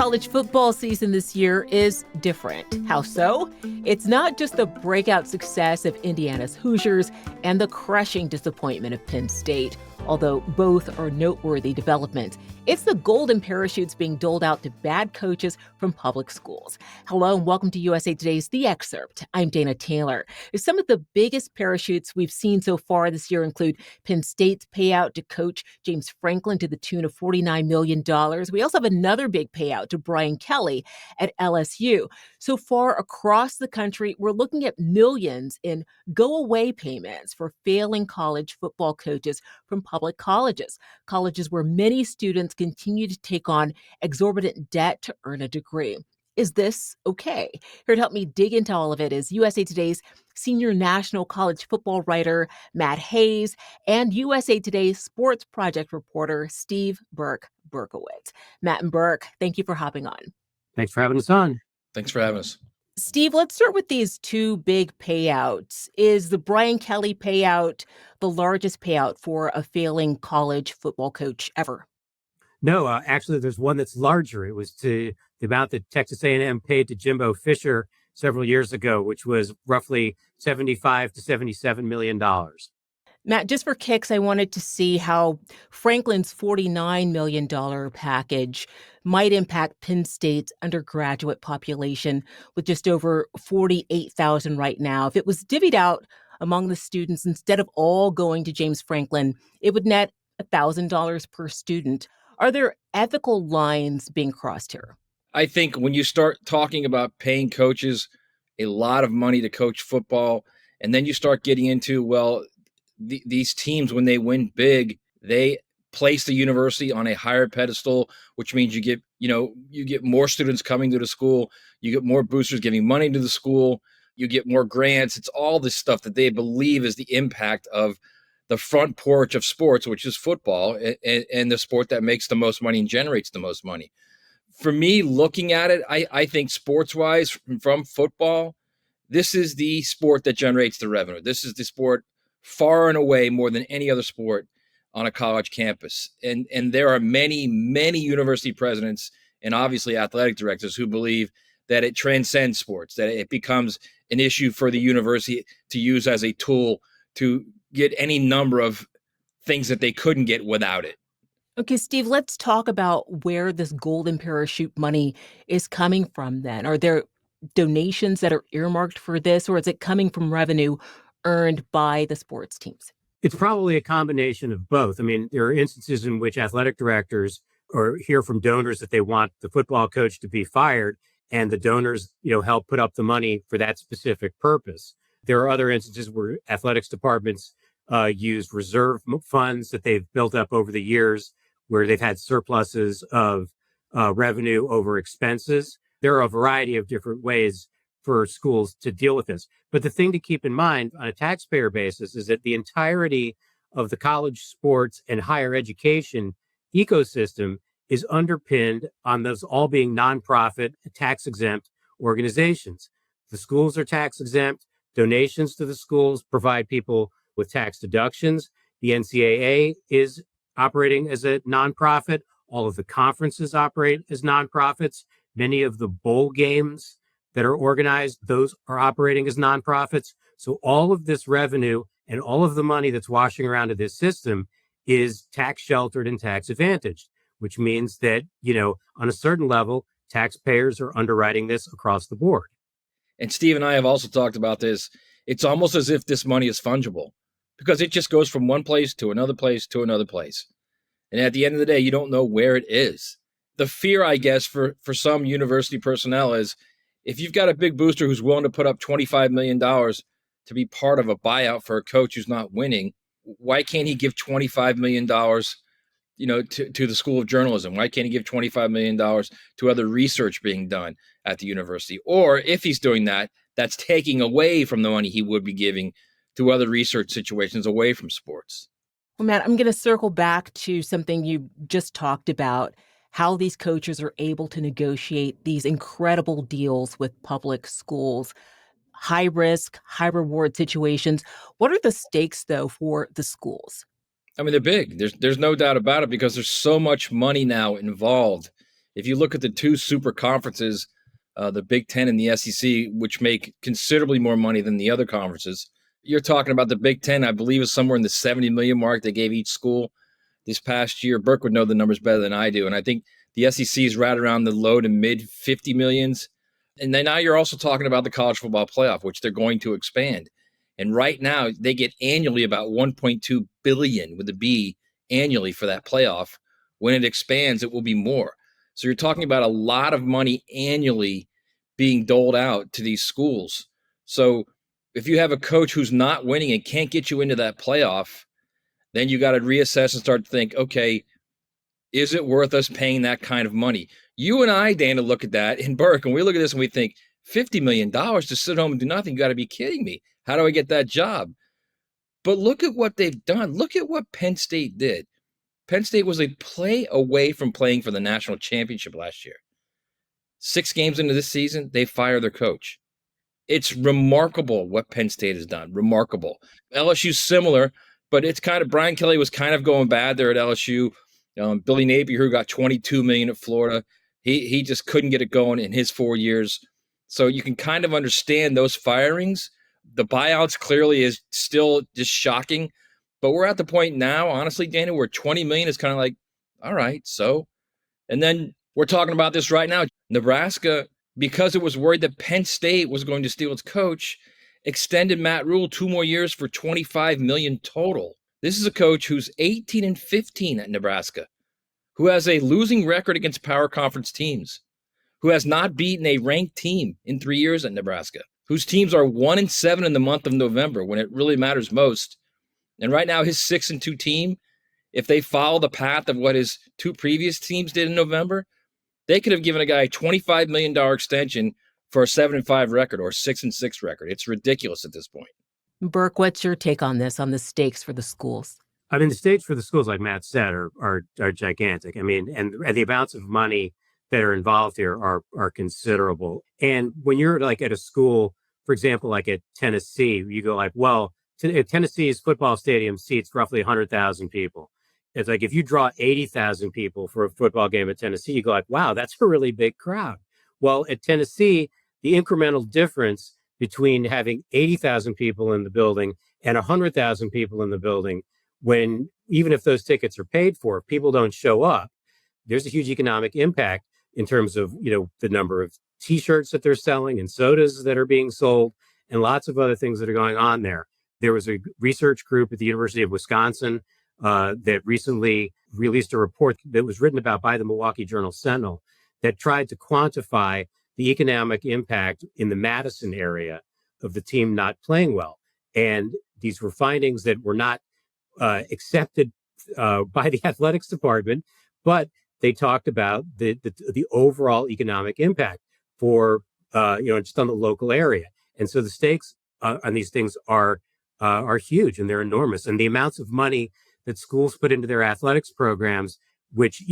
College football season this year is different. How so? It's not just the breakout success of Indiana's Hoosiers and the crushing disappointment of Penn State, although both are noteworthy developments. It's the golden parachutes being doled out to bad coaches from public schools. Hello and welcome to USA Today's The Excerpt. I'm Dana Taylor. Some of the biggest parachutes we've seen so far this year include Penn State's payout to coach James Franklin to the tune of $49 million. We also have another big payout to Brian Kelly at LSU. So far across the country, we're looking at millions in go-away payments for failing college football coaches from public colleges where many students continue to take on exorbitant debt to earn a degree. Is this okay? Here to help me dig into all of it is USA Today's senior national college football writer, Matt Hayes, and USA Today sports project reporter, Steve Berkowitz. Matt and Burke, thank you for hopping on. Thanks for having us on. Thanks for having us. Steve, let's start with these two big payouts. Is the Brian Kelly payout the largest payout for a failing college football coach ever? No, actually, there's one that's larger. It was to the amount that Texas A&M paid to Jimbo Fisher several years ago, which was roughly $75 to $77 million. Matt, just for kicks, I wanted to see how Franklin's $49 million package might impact Penn State's undergraduate population with just over 48,000 right now. If it was divvied out among the students instead of all going to James Franklin, it would net $1,000 per student. Are there ethical lines being crossed here? I think when you start talking about paying coaches a lot of money to coach football, and then you start getting into, well, these teams, when they win big, they place the university on a higher pedestal, which means you get more students coming to the school, you get more boosters giving money to the school, you get more grants. It's all this stuff that they believe is the impact of the front porch of sports, which is football, and the sport that makes the most money and generates the most money. For me, looking at it, I think sports-wise, from football, this is the sport that generates the revenue. This is the sport far and away more than any other sport on a college campus. And there are many, many university presidents and obviously athletic directors who believe that it transcends sports, that it becomes an issue for the university to use as a tool to get any number of things that they couldn't get without it. Okay, Steve, let's talk about where this golden parachute money is coming from then. Are there donations that are earmarked for this, or is it coming from revenue earned by the sports teams? It's probably a combination of both. I mean, there are instances in which athletic directors hear from donors that they want the football coach to be fired, and the donors, help put up the money for that specific purpose. There are other instances where athletics departments use reserve funds that they've built up over the years, where they've had surpluses of revenue over expenses. There are a variety of different ways for schools to deal with this. But the thing to keep in mind on a taxpayer basis is that the entirety of the college sports and higher education ecosystem is underpinned on those all being nonprofit, tax-exempt organizations. The schools are tax-exempt. Donations to the schools provide people with tax deductions. The NCAA is operating as a nonprofit. All of the conferences operate as nonprofits. Many of the bowl games that are organized, those are operating as nonprofits. So all of this revenue and all of the money that's washing around in this system is tax sheltered and tax advantaged, which means that, on a certain level, taxpayers are underwriting this across the board. And Steve and I have also talked about this. It's almost as if this money is fungible because it just goes from one place to another place to another place. And at the end of the day, you don't know where it is. The fear, I guess, for some university personnel is if you've got a big booster who's willing to put up $25 million to be part of a buyout for a coach who's not winning, why can't he give $25 million to the School of Journalism? Why can't he give $25 million to other research being done at the university? Or if he's doing that, that's taking away from the money he would be giving to other research situations away from sports. Well, Matt, I'm going to circle back to something you just talked about, how these coaches are able to negotiate these incredible deals with public schools. High risk, high reward situations. What are the stakes, though, for the schools? I mean, they're big. There's no doubt about it because there's so much money now involved if you look at the two super conferences, the Big Ten and the SEC, which make considerably more money than the other conferences, you're talking about the Big Ten, I believe, is somewhere in the 70 million mark they gave each school this past year. Burke would know the numbers better than I do. And I think the SEC is right around the low to mid 50 millions. And then now you're also talking about the college football playoff, which they're going to expand. And right now they get annually about 1.2 billion with a B annually for that playoff. When it expands, it will be more. So you're talking about a lot of money annually being doled out to these schools. So if you have a coach who's not winning and can't get you into that playoff, then you got to reassess and start to think, okay, is it worth us paying that kind of money? You and I, Dana, look at that in Burke, and we look at this and we think, $50 million to sit home and do nothing? You got to be kidding me. How do I get that job? But look at what they've done. Look at what Penn State did. Penn State was a play away from playing for the national championship last year. 6 games into this season, they fire their coach. It's remarkable what Penn State has done. Remarkable. LSU's similar, but it's kind of, Brian Kelly was kind of going bad there at LSU. Billy Napier, who got $22 million at Florida, he just couldn't get it going in his 4 years. So you can kind of understand those firings. The buyouts clearly is still just shocking, but we're at the point now, honestly, Dana, where 20 million is kind of like, all right, so. And then we're talking about this right now. Nebraska, because it was worried that Penn State was going to steal its coach, extended Matt Rule 2 more years for $25 million total. This is a coach who's 18-15 at Nebraska, who has a losing record against power conference teams, who has not beaten a ranked team in 3 years at Nebraska, whose teams are 1-7 in the month of November when it really matters most. And right now, his 6-2 team, if they follow the path of what his 2 previous teams did in November, they could have given a guy a $25 million extension for a 7-5 record or 6-6 record. It's ridiculous at this point. Burke, what's your take on this, on the stakes for the schools? I mean, the stakes for the schools, like Matt said, are gigantic. I mean, and the amounts of money that are involved here are considerable. And when you're like at a school, for example, like at Tennessee, you go like, well, Tennessee's football stadium seats roughly 100,000 people. It's like if you draw 80,000 people for a football game at Tennessee, you go like, wow, that's a really big crowd. Well, at Tennessee, the incremental difference between having 80,000 people in the building and 100,000 people in the building, when even if those tickets are paid for, if people don't show up, there's a huge economic impact in terms of, the number of T-shirts that they're selling and sodas that are being sold and lots of other things that are going on there. There was a research group at the University of Wisconsin that recently released a report that was written about by the Milwaukee Journal-Sentinel that tried to quantify the economic impact in the Madison area of the team not playing well. And these were findings that were not accepted by the athletics department, but they talked about the overall economic impact for, just on the local area. And so the stakes on these things are huge and they're enormous. And the amounts of money that schools put into their athletics programs, which,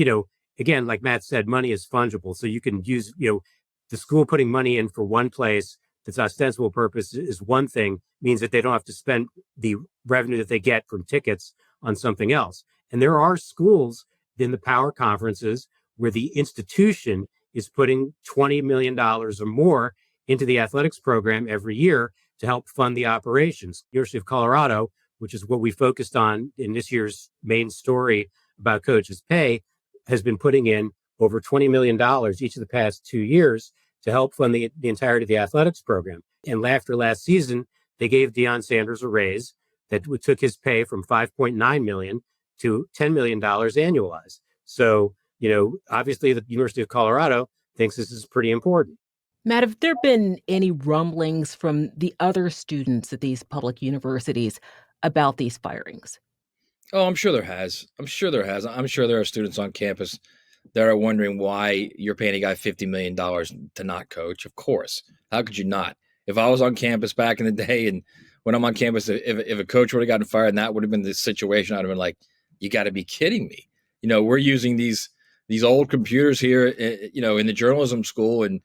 again, like Matt said, money is fungible. So you can use, the school putting money in for one place that's ostensible purpose is one thing, means that they don't have to spend the revenue that they get from tickets on something else. And there are schools in the power conferences where the institution is putting $20 million or more into the athletics program every year to help fund the operations. University of Colorado, which is what we focused on in this year's main story about coaches' pay, has been putting in over $20 million each of the past 2 years to help fund the entirety of the athletics program. And after last season, they gave Deion Sanders a raise that took his pay from $5.9 million to $10 million annualized. So, obviously the University of Colorado thinks this is pretty important. Matt, have there been any rumblings from the other students at these public universities about these firings? Oh, I'm sure there has. I'm sure there are students on campus that are wondering why you're paying a guy $50 million to not coach. Of course. How could you not? If I was on campus back in the day and when I'm on campus, if a coach would have gotten fired and that would have been the situation, I'd have been like, you got to be kidding me. We're using these old computers here, in the journalism school, and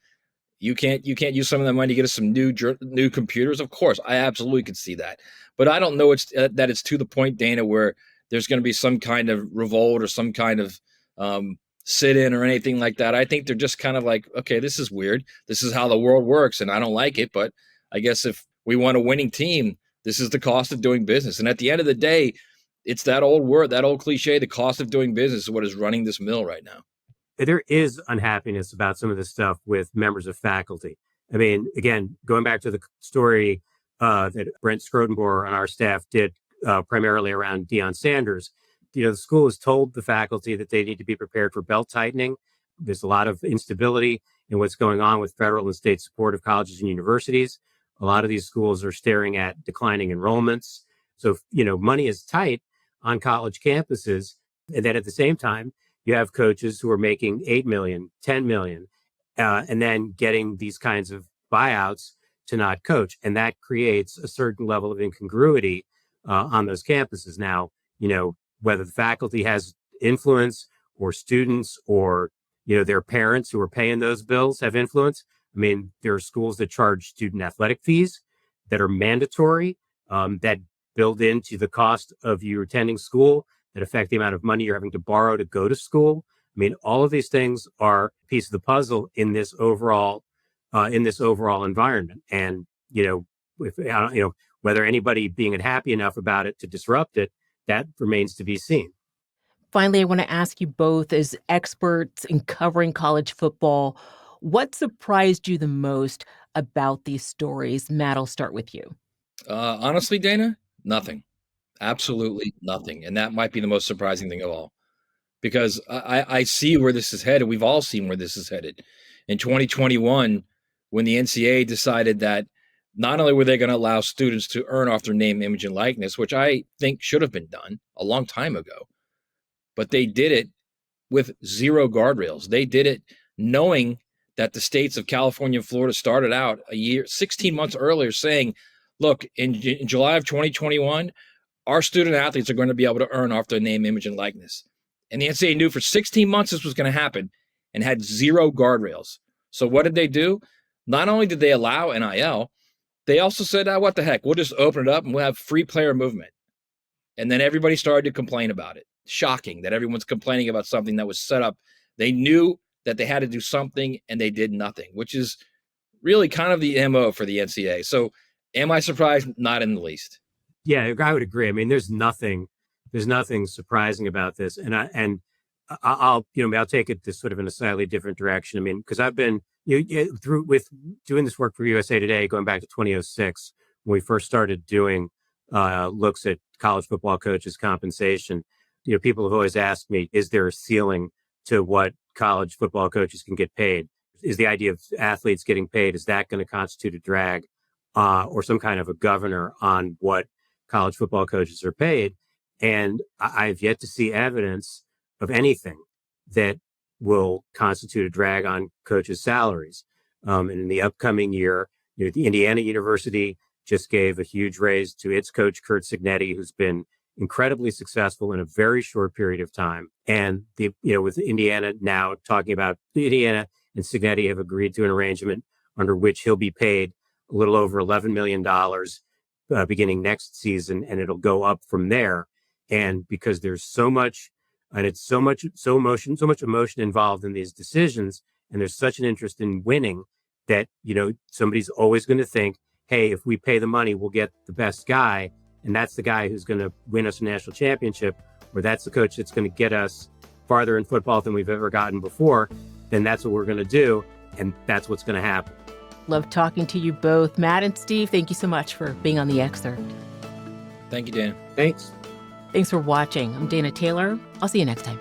you can't use some of that money to get us some new computers. Of course, I absolutely could see that. But I don't know that it's to the point, Dana, where there's going to be some kind of revolt or some kind of sit in or anything like that. I think they're just kind of like, okay, this is weird. This is how the world works, and I don't like it. But I guess if we want a winning team, this is the cost of doing business. And at the end of the day, it's that old word, that old cliche, the cost of doing business is what is running this mill right now. There is unhappiness about some of this stuff with members of faculty. I mean, again, going back to the story that Brent Scrodenboer on our staff did primarily around Deion Sanders, the school has told the faculty that they need to be prepared for belt tightening. There's a lot of instability in what's going on with federal and state support of colleges and universities. A lot of these schools are staring at declining enrollments. So, money is tight on college campuses. And then at the same time, you have coaches who are making $8 million, $10 million, and then getting these kinds of buyouts to not coach. And that creates a certain level of incongruity on those campuses. Now, whether the faculty has influence or students or, their parents who are paying those bills have influence. I mean, there are schools that charge student athletic fees that are mandatory, that build into the cost of you attending school, that affect the amount of money you're having to borrow to go to school. I mean, all of these things are a piece of the puzzle in this overall environment. And, if, whether anybody being happy enough about it to disrupt it, that remains to be seen. Finally, I want to ask you both, as experts in covering college football, what surprised you the most about these stories? Matt, I'll start with you. Honestly, Dana, nothing. Absolutely nothing. And that might be the most surprising thing of all, because I see where this is headed. We've all seen where this is headed. In 2021, when the NCAA decided that not only were they going to allow students to earn off their name, image, and likeness, which I think should have been done a long time ago, but they did it with zero guardrails. They did it knowing that the states of California and Florida started out 16 months earlier saying, look, in July of 2021, our student athletes are going to be able to earn off their name, image, and likeness. And the NCAA knew for 16 months this was going to happen and had zero guardrails. So what did they do? Not only did they allow NIL, they also said, what the heck, we'll just open it up and we'll have free player movement. And then everybody started to complain about it. Shocking that everyone's complaining about something that was set up. They knew that they had to do something and they did nothing, which is really kind of the MO for the NCAA. So am I surprised? Not in the least. Yeah, I would agree. I mean, there's nothing surprising about this. And I'll take it this sort of in a slightly different direction. I mean, because I've been through with doing this work for USA Today, going back to 2006, when we first started doing looks at college football coaches' compensation. People have always asked me, is there a ceiling to what college football coaches can get paid? Is the idea of athletes getting paid, is that going to constitute a drag or some kind of a governor on what college football coaches are paid? And I've yet to see evidence of anything that will constitute a drag on coaches' salaries. And in the upcoming year, the Indiana University just gave a huge raise to its coach, Curt Cignetti, who's been incredibly successful in a very short period of time. And with Indiana now talking about Indiana and Cignetti have agreed to an arrangement under which he'll be paid a little over $11 million beginning next season, and it'll go up from there. And because there's so much emotion involved in these decisions, and there's such an interest in winning that, somebody's always going to think, hey, if we pay the money, we'll get the best guy. And that's the guy who's going to win us a national championship, or that's the coach that's going to get us farther in football than we've ever gotten before. Then that's what we're going to do. And that's what's going to happen. Love talking to you both. Matt and Steve, thank you so much for being on The Excerpt. Thank you, Dana. Thanks. Thanks for watching. I'm Dana Taylor. I'll see you next time.